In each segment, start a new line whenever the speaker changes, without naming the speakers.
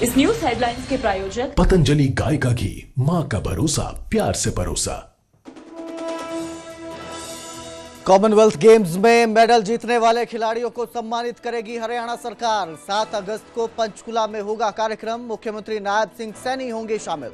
इस news headlines के प्रायोजक
पतंजलि गाय का घी, माँ का भरोसा, प्यार से परोसा।
कॉमनवेल्थ गेम्स में मेडल जीतने वाले खिलाड़ियों को सम्मानित करेगी हरियाणा सरकार। 7 अगस्त को पंचकुला में होगा कार्यक्रम। मुख्यमंत्री नायब सिंह सैनी होंगे शामिल।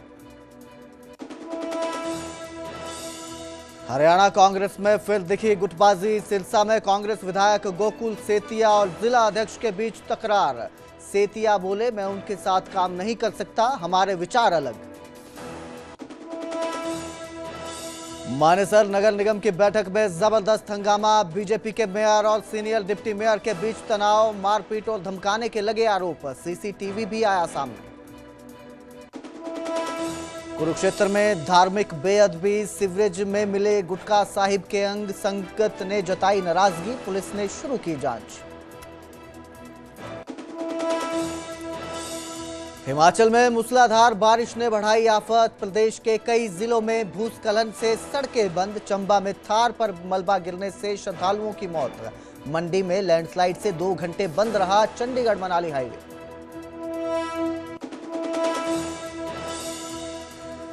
हरियाणा कांग्रेस में फिर दिखी गुटबाजी। सिरसा में कांग्रेस विधायक गोकुल सेतिया और जिला अध्यक्ष के बीच तकरार। सेतिया बोले, मैं उनके साथ काम नहीं कर सकता, हमारे विचार अलग। मानेसर नगर निगम की बैठक में जबरदस्त हंगामा। बीजेपी के मेयर और सीनियर डिप्टी मेयर के बीच तनाव, मारपीट और धमकाने के लगे आरोप। सीसीटीवी भी आया सामने। कुरुक्षेत्र में धार्मिक बेअदबी। सीवरेज में मिले गुटका साहिब के अंग। संगत ने जताई नाराजगी, पुलिस ने शुरू की जांच। हिमाचल में मूसलाधार बारिश ने बढ़ाई आफत। प्रदेश के कई जिलों में भूस्खलन से सड़कें बंद। चंबा में थार पर मलबा गिरने से श्रद्धालुओं की मौत। मंडी में लैंडस्लाइड से 2 घंटे बंद रहा चंडीगढ़ मनाली हाईवे।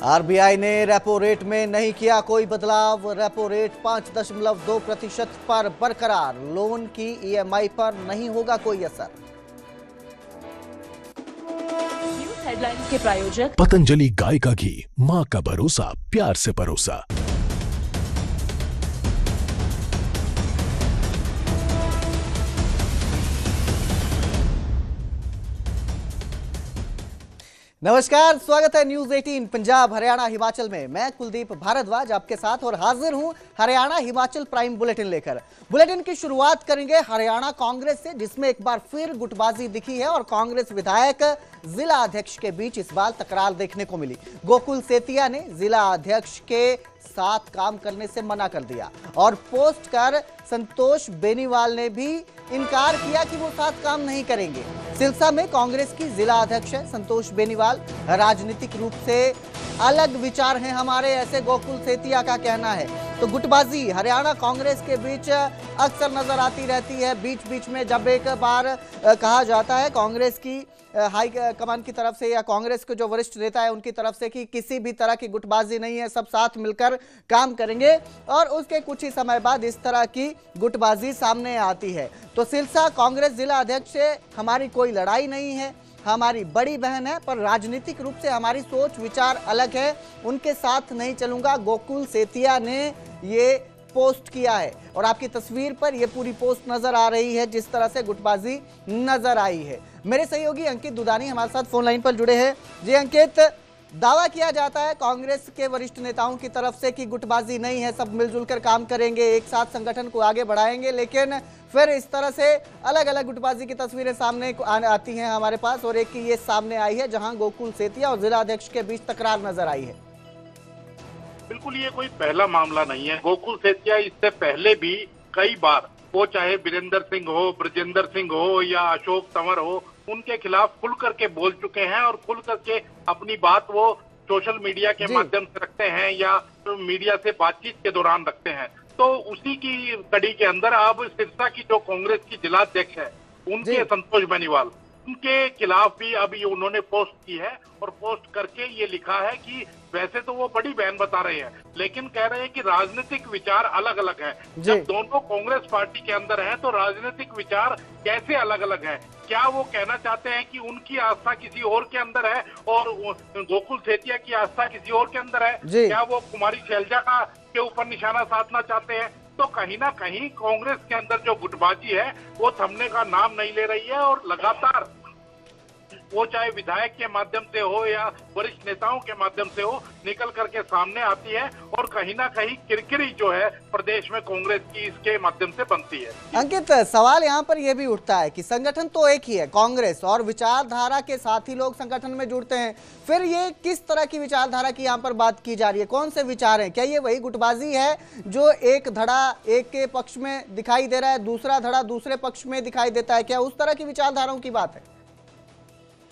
आरबीआई ने रेपो रेट में नहीं किया कोई बदलाव। रेपो रेट 5.2% पर बरकरार। लोन की ईएमआई पर नहीं होगा कोई असर।
हेडलाइंस के प्रायोजक
पतंजलि गाय का घी, माँ का भरोसा, प्यार से परोसा।
नमस्कार, स्वागत है न्यूज 18 पंजाब हरियाणा हिमाचल में। मैं कुलदीप भारद्वाज आपके साथ और हाजिर हूं हरियाणा हिमाचल प्राइम बुलेटिन लेकर। बुलेटिन की शुरुआत करेंगे हरियाणा कांग्रेस से, जिसमें एक बार फिर गुटबाजी दिखी है और कांग्रेस विधायक जिला अध्यक्ष के बीच इस बार तकरार देखने को मिली। गोकुल सेतिया ने जिला अध्यक्ष के साथ काम करने से मना कर दिया और पोस्ट कर संतोष बेनीवाल ने भी इनकार किया कि वो साथ काम नहीं करेंगे। सिरसा में कांग्रेस की जिला अध्यक्ष है संतोष बेनीवाल। राजनीतिक रूप से अलग विचार हैं हमारे, ऐसे गोकुल सेतिया का कहना है। तो गुटबाजी हरियाणा कांग्रेस के बीच अक्सर नजर आती रहती है। बीच बीच में जब एक बार कहा जाता है कांग्रेस की हाई कमान की तरफ से या कांग्रेस के जो वरिष्ठ नेता है उनकी तरफ से कि किसी भी तरह की गुटबाजी नहीं है, सब साथ मिलकर काम करेंगे, और उसके कुछ ही समय बाद इस तरह की गुटबाजी सामने आती है। तो सिरसा कांग्रेस जिला अध्यक्ष से हमारी कोई लड़ाई नहीं है, हमारी बड़ी बहन है, पर राजनीतिक रूप से हमारी सोच विचार अलग है, उनके साथ नहीं चलूंगा, गोकुल सेतिया ने ये पोस्ट किया है। और आपकी तस्वीर पर यह पूरी पोस्ट नजर आ रही है जिस तरह से गुटबाजी नजर आई है। मेरे सहयोगी अंकित दुदानी हमारे साथ फोन लाइन पर जुड़े हैं। जी अंकित, दावा किया जाता है कांग्रेस के वरिष्ठ नेताओं की तरफ से कि गुटबाजी नहीं है, सब मिलजुल कर काम करेंगे, एक साथ संगठन को आगे बढ़ाएंगे, लेकिन फिर इस तरह से अलग अलग गुटबाजी की तस्वीरें सामने आती हैं हमारे पास, और एक की ये सामने आई है जहां गोकुल सेतिया और जिला अध्यक्ष के बीच तकरार नजर आई है।
बिल्कुल, ये कोई पहला मामला नहीं है। गोकुल सेतिया इससे पहले भी कई बार, वो चाहे वीरेंद्र सिंह हो, ब्रजेंद्र सिंह हो या अशोक तंवर हो, उनके खिलाफ खुल करके बोल चुके हैं और खुल करके अपनी बात वो सोशल मीडिया के माध्यम से रखते हैं या मीडिया से बातचीत के दौरान रखते हैं। तो उसी की कड़ी के अंदर अब सिरसा की जो कांग्रेस की जिला अध्यक्ष है उनके संतोष बेनीवाल, उनके खिलाफ भी अभी उन्होंने पोस्ट की है और पोस्ट करके ये लिखा है कि वैसे तो वो बड़ी बहन बता रहे हैं, लेकिन कह रहे हैं कि राजनीतिक विचार अलग अलग है। जब दोनों कांग्रेस पार्टी के अंदर हैं तो राजनीतिक विचार कैसे अलग अलग हैं? क्या वो कहना चाहते हैं कि उनकी आस्था किसी और के अंदर है और गोकुल सेतिया की आस्था किसी और के अंदर है? क्या वो कुमारी शैलजा का के ऊपर निशाना साधना चाहते हैं? तो कहीं ना कहीं कांग्रेस के अंदर जो गुटबाजी है वो थमने का नाम नहीं ले रही है और लगातार वो चाहे विधायक के माध्यम से हो या वरिष्ठ नेताओं के माध्यम से हो, निकल करके सामने आती है और कहीं ना कहीं किरकिरी जो है प्रदेश में कांग्रेस की इसके माध्यम से बनती है।
अंकित, सवाल यहाँ पर यह भी उठता है कि संगठन तो एक ही है कांग्रेस, और विचारधारा के साथ ही लोग संगठन में जुड़ते हैं, फिर ये किस तरह की विचारधारा की यहाँ पर बात की जा रही है? कौन से विचार हैं? क्या ये वही गुटबाजी है जो एक धड़ा एक के पक्ष में दिखाई दे रहा है, दूसरा धड़ा दूसरे पक्ष में दिखाई देता है? क्या उस तरह की विचारधाराओं की बात है?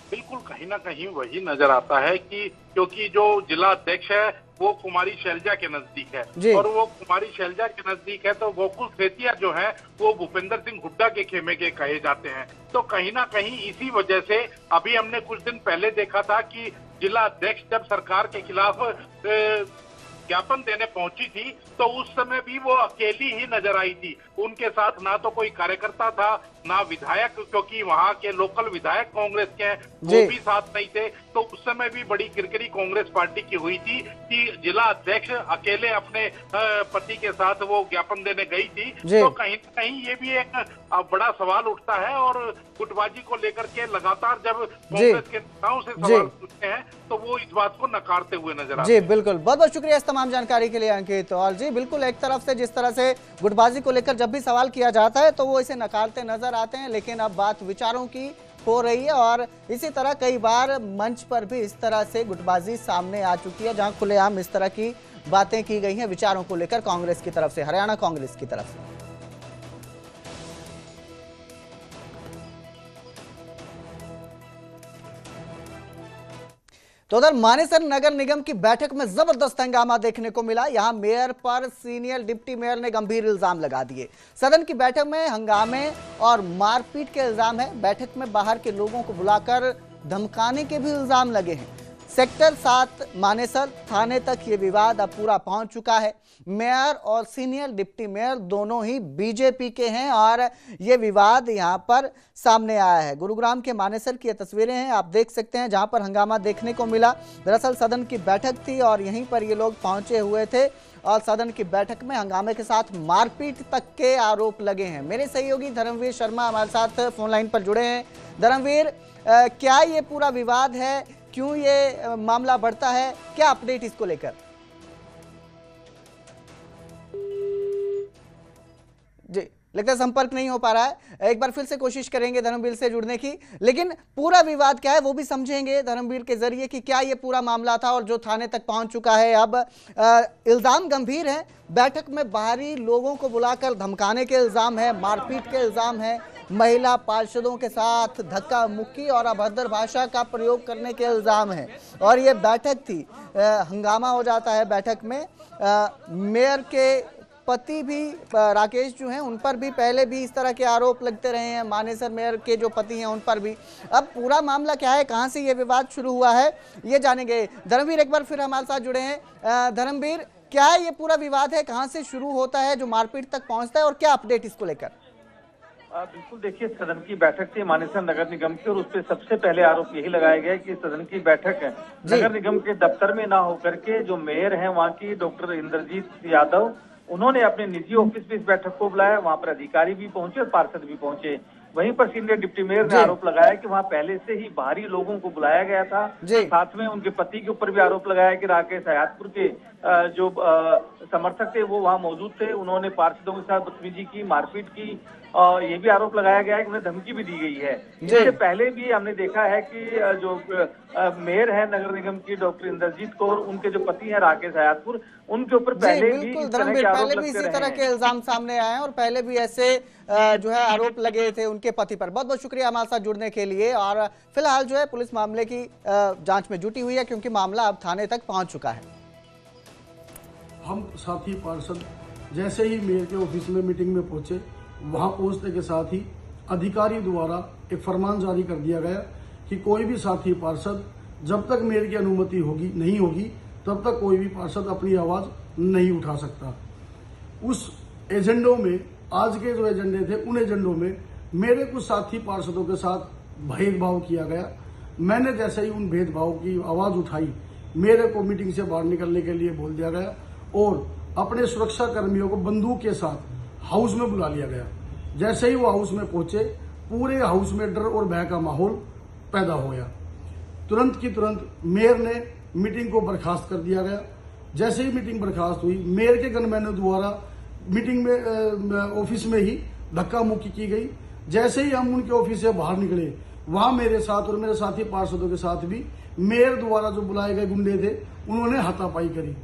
बिल्कुल, कहीं ना कहीं वही नजर आता है कि क्योंकि जो जिला अध्यक्ष है वो कुमारी शैलजा के नजदीक
जी।
है, और वो कुमारी शैलजा के नजदीक है तो गोकुल सेतिया जो है वो भूपेंद्र सिंह हुड्डा के खेमे के कहे जाते हैं। तो कहीं ना कहीं इसी वजह से अभी हमने कुछ दिन पहले देखा था कि जिला अध्यक्ष जब सरकार के खिलाफ ज्ञापन देने पहुंची थी तो उस समय भी वो अकेली ही नजर आई थी। उनके साथ ना तो कोई कार्यकर्ता था, ना विधायक, क्योंकि वहां के लोकल विधायक कांग्रेस के हैं वो भी साथ नहीं थे। तो उस समय भी बड़ी किरकिरी कांग्रेस पार्टी की हुई थी कि जिला अध्यक्ष अकेले अपने पति के साथ वो ज्ञापन देने गई थी। तो कहीं ना कहीं ये भी एक बड़ा सवाल उठता है, और गुटबाजी को लेकर के लगातार जब कांग्रेस के नेताओं से सवाल पूछते हैं तो वो इस बात को नकारते हुए नजर आते हैं।
जी बिल्कुल, बहुत बहुत शुक्रिया इस तमाम जानकारी के लिए अंकित। और जी बिल्कुल, एक तरफ से जिस तरह से गुटबाजी को लेकर जब भी सवाल किया जाता है तो वो इसे नकारते नजर आते हैं, लेकिन अब बात विचारों की हो रही है और इसी तरह कई बार मंच पर भी इस तरह से गुटबाजी सामने आ चुकी है, जहां खुलेआम इस तरह की बातें की गई हैं विचारों को लेकर कांग्रेस की तरफ से, हरियाणा कांग्रेस की तरफ से। तो उधर मानेसर नगर निगम की बैठक में जबरदस्त हंगामा देखने को मिला। यहां मेयर पर सीनियर डिप्टी मेयर ने गंभीर इल्जाम लगा दिए। सदन की बैठक में हंगामे और मारपीट के इल्जाम है। बैठक में बाहर के लोगों को बुलाकर धमकाने के भी इल्जाम लगे हैं। सेक्टर 7 मानेसर थाने तक ये विवाद अब पूरा पहुंच चुका है। मेयर और सीनियर डिप्टी मेयर दोनों ही बीजेपी के हैं और ये विवाद यहां पर सामने आया है। गुरुग्राम के मानेसर की ये तस्वीरें हैं, आप देख सकते हैं, जहां पर हंगामा देखने को मिला। दरअसल सदन की बैठक थी और यहीं पर ये लोग पहुंचे हुए थे और सदन की बैठक में हंगामे के साथ मारपीट तक के आरोप लगे हैं। मेरे सहयोगी धर्मवीर शर्मा हमारे साथ फोन लाइन पर जुड़े हैं। धर्मवीर, क्या ये पूरा विवाद है, क्यों ये मामला बढ़ता है, क्या अपडेट इसको लेकर? जी, लगता है संपर्क नहीं हो पा रहा है। एक बार फिर से कोशिश करेंगे धर्मवीर से जुड़ने की, लेकिन पूरा विवाद क्या है वो भी समझेंगे धर्मवीर के जरिए कि क्या ये पूरा मामला था और जो थाने तक पहुंच चुका है। अब इल्जाम गंभीर है। बैठक में बाहरी लोगों को बुलाकर धमकाने के इल्जाम है, मारपीट के इल्जाम है, महिला पार्षदों के साथ धक्का मुक्की और अभद्र भाषा का प्रयोग करने के इल्जाम है। और ये बैठक थी, हंगामा हो जाता है बैठक में। मेयर के पति भी राकेश जो हैं उन पर भी पहले भी इस तरह के आरोप लगते रहे हैं, मानेसर मेयर के जो पति हैं उन पर भी। अब पूरा मामला क्या है, कहां से ये विवाद शुरू हुआ है, ये जानेंगे। धर्मवीर एक बार फिर हमारे साथ जुड़े हैं। धर्मवीर, क्या ये पूरा विवाद है, कहां से शुरू होता है जो मारपीट तक पहुंचता है और क्या अपडेट इसको लेकर?
बिल्कुल, देखिए, सदन की बैठक थी मानेसर नगर निगम की और उस पर सबसे पहले आरोप यही लगाया गया कि सदन की बैठक नगर निगम के दफ्तर में ना होकर के जो मेयर है वहाँ की डॉक्टर इंद्रजीत यादव, उन्होंने अपने निजी ऑफिस में इस बैठक को बुलाया। वहाँ पर अधिकारी भी पहुंचे और पार्षद भी पहुंचे। वहीं पर सीनियर डिप्टी मेयर ने आरोप लगाया कि वहाँ पहले से ही बाहरी लोगों को बुलाया गया था। साथ में उनके पति के ऊपर भी आरोप लगाया कि राकेश हयातपुर के जो समर्थक थे वो वहाँ मौजूद थे, उन्होंने पार्षदों के साथ बदतमीजी की, मारपीट की। और ये भी आरोप लगाया गया है कि उन्हें धमकी भी दी गई है। इससे पहले भी हमने देखा है कि जो मेयर है नगर निगम की डॉक्टर इंद्रजीत कौर, उनके जो पति हैं राकेश हयातपुर, उनके ऊपर पहले भी इस
तरह के इल्जाम सामने आए हैं और पहले भी ऐसे जो है आरोप लगे थे उनके पति पर। बहुत बहुत शुक्रिया हमारे साथ जुड़ने के लिए। और फिलहाल जो है पुलिस मामले की जांच में जुटी हुई है क्योंकि मामला अब थाने तक पहुंच चुका है।
हम साथी पार्षद जैसे ही मेयर के ऑफिस में मीटिंग में पहुंचे, वहां पहुंचने के साथ ही अधिकारी द्वारा एक फरमान जारी कर दिया गया कि कोई भी साथी पार्षद जब तक मेयर की अनुमति नहीं होगी तब तक कोई भी पार्षद अपनी आवाज नहीं उठा सकता। उस एजेंडों में, आज के जो एजेंडे थे उन एजेंडों में मेरे कुछ साथी पार्षदों के साथ भेदभाव किया गया। मैंने जैसे ही उन भेदभाव की आवाज उठाई, मेरे को मीटिंग से बाहर निकलने के लिए बोल दिया गया और अपने सुरक्षा कर्मियों को बंदूक के साथ हाउस में बुला लिया गया। जैसे ही वो हाउस में पहुंचे, पूरे हाउस में डर और भय का माहौल पैदा हो गया। तुरंत की तुरंत मेयर ने मीटिंग को बर्खास्त कर दिया गया। जैसे ही मीटिंग बर्खास्त हुई, मेयर के गनमैनों द्वारा मीटिंग में ऑफिस में ही धक्का मुक्की की गई। जैसे ही हम उनके ऑफिस से बाहर निकले, वहां मेरे साथ और मेरे साथी पार्षदों के साथ भी मेयर द्वारा जो बुलाए गए गुंडे थे, उन्होंने हाथापाई करी।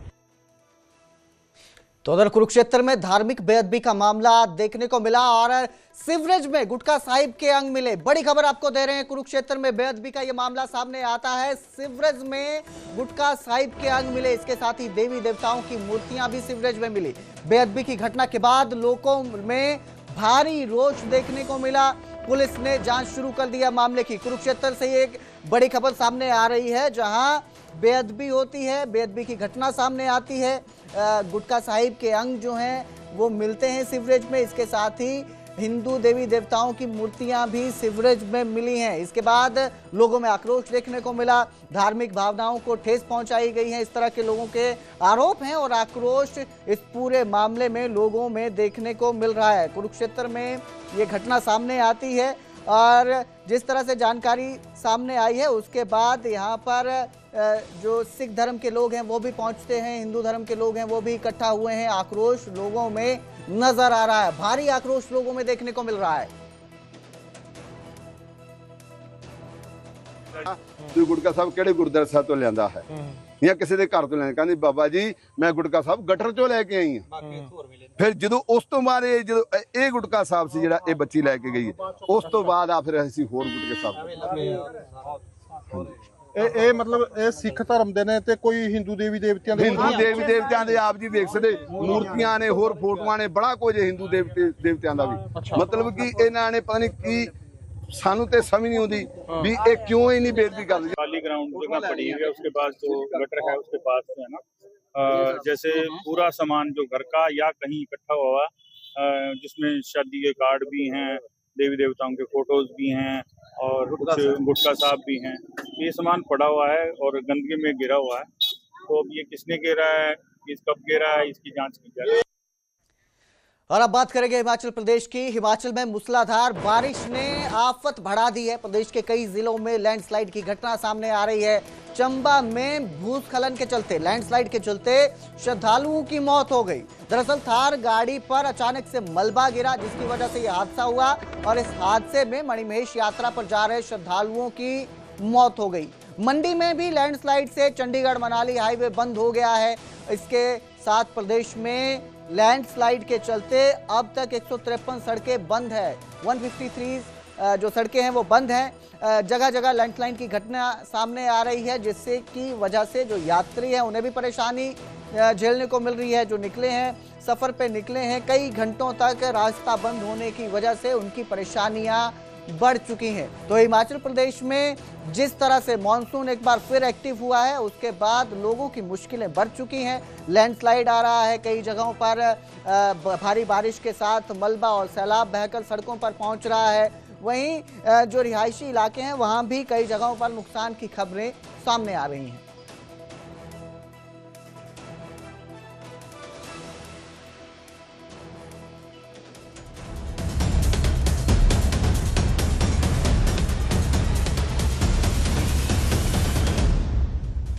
तो उधर कुरुक्षेत्र में धार्मिक बेअदबी का मामला देखने को मिला और सीवरेज में गुटखा साहिब के अंग मिले। बड़ी खबर आपको दे रहे हैं, कुरुक्षेत्र में बेअदबी का यह मामला सामने आता है। सीवरेज में गुटखा साहिब के अंग मिले, इसके साथ ही देवी देवताओं की मूर्तियां भी सीवरेज में मिली। बेअदबी की घटना के बाद लोगों में भारी रोष देखने को मिला। पुलिस ने जांच शुरू कर दिया मामले की। कुरुक्षेत्र से एक बड़ी खबर सामने आ रही है, जहां बेअदबी होती है, बेअदबी की घटना सामने आती है। गुटखा साहिब के अंग जो हैं वो मिलते हैं सीवरेज में। इसके साथ ही हिंदू देवी देवताओं की मूर्तियां भी सीवरेज में मिली हैं। इसके बाद लोगों में आक्रोश देखने को मिला, धार्मिक भावनाओं को ठेस पहुंचाई गई है, इस तरह के लोगों के आरोप हैं और आक्रोश इस पूरे मामले में लोगों में देखने को मिल रहा है। कुरुक्षेत्र में ये घटना सामने आती है और जिस तरह से जानकारी सामने आई है उसके बाद यहाँ पर जो सिख धर्म के लोग हैं वो भी पहुंचते हैं, हिंदू धर्म के लोग हैं वो भी इकट्ठा हुए हैं। आक्रोश लोगों में नजर आ रहा है, भारी आक्रोश लोगों में देखने को मिल रहा है।
तू गुटका साहब केड़े गुरुद्वारा साहब तो लियांदा है या किसी के घर तो लियांदा? कहंदी बाबा जी मैं गुटका साहब गटर चों लैके आई हां। फिर जो उस तो बाद जो ये गुटका साहब से जिहड़ा ये बच्ची लैके गई उस तो बाद आ फिर असीं होर गुटके साहब
ਇਹ ਮਤਲਬ ਇਹ ਸਿੱਖ ਧਰਮ ਦੇ ਨੇ ਤੇ ਕੋਈ ਹਿੰਦੂ ਦੇਵੀ ਦੇਵਤਿਆਂ ਦੇ
हिंदू देवी देवतियां दे आप जी देख सकते मूर्तियां ने होर फोटोआं ने बड़ा कुछ हिंदू देवतियां दा भी मतलब कि इन्हां ने पता नहीं की सानू ते समझ नहीं आती भी ये क्यों इन्नी बेइज्जती कर दी।
खाली ग्राउंड जगह पड़ी हुई है, उसके पास जो गटर है उसके पास जो है ना जैसे पूरा सामान जो घर का या कहीं इकट्ठा हुआ जिसमें शादी के कार्ड भी हैं, देवी देवताओं के फोटोज भी हैं और कुछ गुटखा साहब भी हैं, ये सामान पड़ा हुआ है और गंदगी में गिरा हुआ है। तो अब ये किसने गिरा है, कब गिरा है, इसकी जांच की जा रही है।
और अब बात करेंगे हिमाचल प्रदेश की। हिमाचल में मूसलाधार बारिश ने आफत बढ़ा दी है। प्रदेश के कई जिलों में लैंडस्लाइड की घटना सामने आ रही है। चंबा में भूस्खलन के चलते, लैंडस्लाइड के चलते श्रद्धालुओं की मौत हो गई। दरअसल थार गाड़ी पर अचानक से मलबा गिरा जिसकी वजह से यह हादसा हुआ और इस हादसे में मणिमहेश यात्रा पर जा रहे श्रद्धालुओं की मौत हो गई। मंडी में भी लैंडस्लाइड से चंडीगढ़ मनाली हाईवे बंद हो गया है। इसके साथ प्रदेश में लैंडस्लाइड के चलते अब तक 153 सड़कें बंद है। 153 जो सड़कें हैं वो बंद हैं। जगह जगह लैंडस्लाइड की घटना सामने आ रही है जिससे की वजह से जो यात्री हैं उन्हें भी परेशानी झेलने को मिल रही है। जो निकले हैं, सफ़र पे निकले हैं, कई घंटों तक रास्ता बंद होने की वजह से उनकी परेशानियां बढ़ चुकी हैं। तो हिमाचल प्रदेश में जिस तरह से मॉनसून एक बार फिर एक्टिव हुआ है उसके बाद लोगों की मुश्किलें बढ़ चुकी हैं। लैंडस्लाइड आ रहा है, कई जगहों पर भारी बारिश के साथ मलबा और सैलाब बहकर सड़कों पर पहुंच रहा है। वहीं जो रिहायशी इलाके हैं वहां भी कई जगहों पर नुकसान की खबरें सामने आ रही हैं।